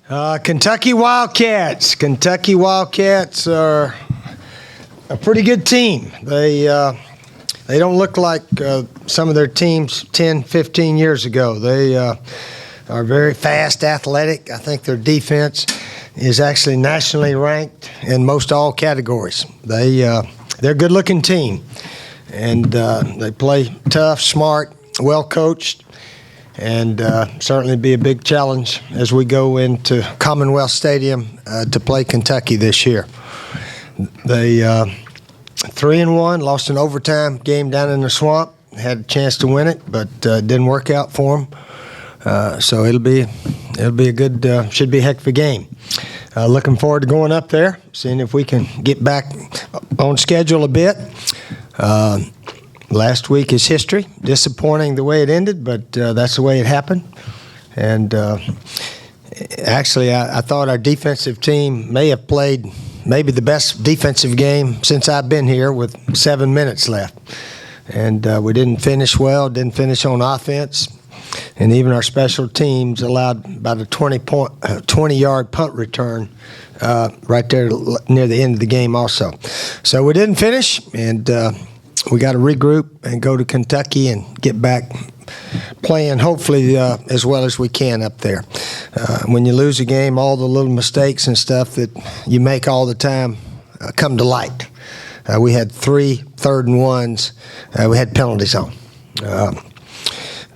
Kentucky Wildcats. Kentucky Wildcats are a pretty good team. They don't look like some of their teams 10, 15 years ago. They are very fast, athletic. I think their defense is actually nationally ranked in most all categories. They're a good-looking team, and they play tough, smart, well-coached, and certainly be a big challenge as we go into Commonwealth Stadium to play Kentucky this year. They 3-1, lost an overtime game down in the Swamp. Had a chance to win it, but didn't work out for them. So it'll be a good, should be a heck of a game. Looking forward to going up there, seeing if we can get back on schedule a bit. Last week is history. Disappointing the way it ended, but that's the way it happened. And actually, I thought our defensive team may have played maybe the best defensive game since I've been here with 7 minutes left. And we didn't finish well, didn't finish on offense. And even our special teams allowed about a 20-yard punt return right there near the end of the game also. So we didn't finish, and we got to regroup and go to Kentucky and get back playing, hopefully, as well as we can up there. When you lose a game, all the little mistakes and stuff that you make all the time come to light. We had 3 3rd-and-1s. We had penalties on.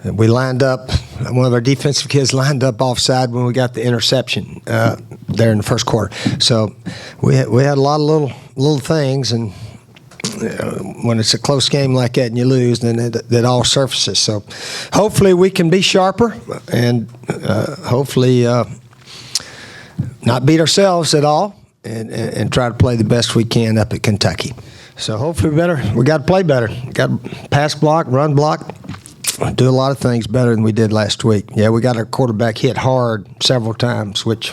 We lined up, one of our defensive kids lined up offside when we got the interception there in the first quarter. So we had a lot of little things, and when it's a close game like that and you lose, then that all surfaces. So hopefully we can be sharper and hopefully not beat ourselves at all and try to play the best we can up at Kentucky. So hopefully we got to play better. Got to pass block, run block, do a lot of things better than we did last week. Yeah, we got our quarterback hit hard several times, which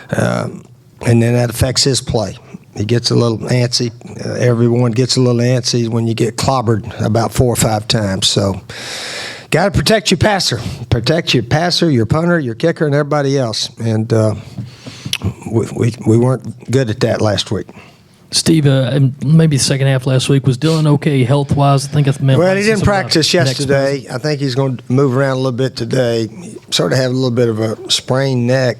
and then that affects his play. He gets a little antsy. Everyone gets a little antsy when you get clobbered about 4 or 5 times. So got to protect your passer. Protect your passer, your punter, your kicker, and everybody else. And we weren't good at that last week. Steve, maybe the second half last week, was Dylan okay health-wise? I think it's meant. Well, he didn't practice yesterday. I think he's going to move around a little bit today. He sort of had a little bit of a sprained neck.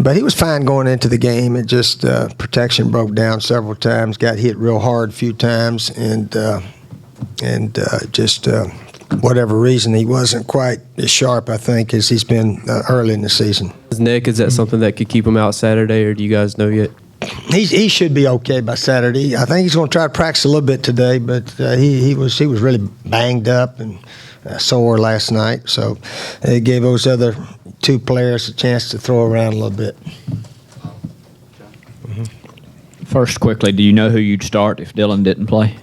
But he was fine going into the game. It just protection broke down several times, got hit real hard a few times, and just whatever reason he wasn't quite as sharp, I think, as he's been early in the season. His neck, is that something that could keep him out Saturday, or do you guys know yet? He should be okay by Saturday. I think he's going to try to practice a little bit today, but he was really banged up and sore last night. So it gave those other 2 players a chance to throw around a little bit. First, quickly, do you know who you'd start if Dylan didn't play?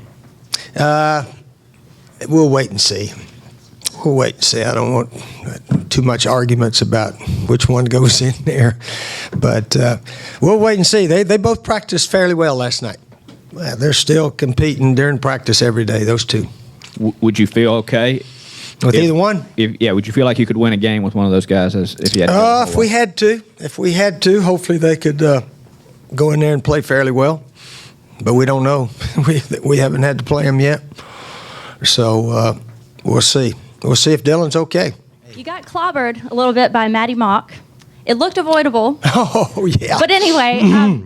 We'll wait and see. I don't want too much arguments about which one goes in there. But we'll wait and see. They both practiced fairly well last night. They're still competing during practice every day, those 2. Would you feel okay? With either one? Would you feel like you could win a game with one of those guys if you had if we had to, hopefully they could go in there and play fairly well. But we don't know. we haven't had to play them yet. So we'll see. We'll see if Dylan's okay. You got clobbered a little bit by Matty Mock. It looked avoidable. Oh, yeah. But anyway,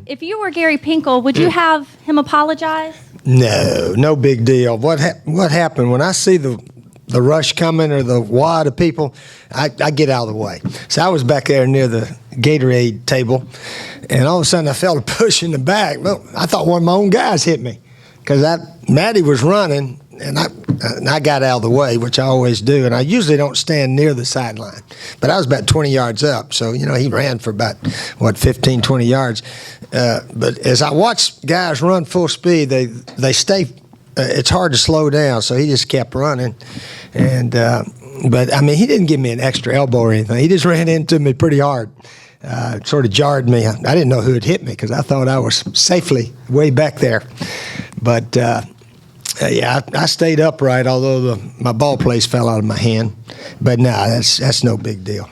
if you were Gary Pinkel, would you have him apologize? No big deal. What happened when I see the rush coming or the wad of people, I get out of the way. So I was back there near the Gatorade table, and all of a sudden I felt a push in the back. Well, I thought one of my own guys hit me because Matty was running, and I got out of the way, which I always do, and I usually don't stand near the sideline. But I was about 20 yards up, so, he ran for about, 15, 20 yards. But as I watched guys run full speed, they stay it's hard to slow down, so he just kept running. And but, he didn't give me an extra elbow or anything. He just ran into me pretty hard. Sort of jarred me. I didn't know who had hit me because I thought I was safely way back there. But I stayed upright, although my ball plays fell out of my hand. But no, that's no big deal.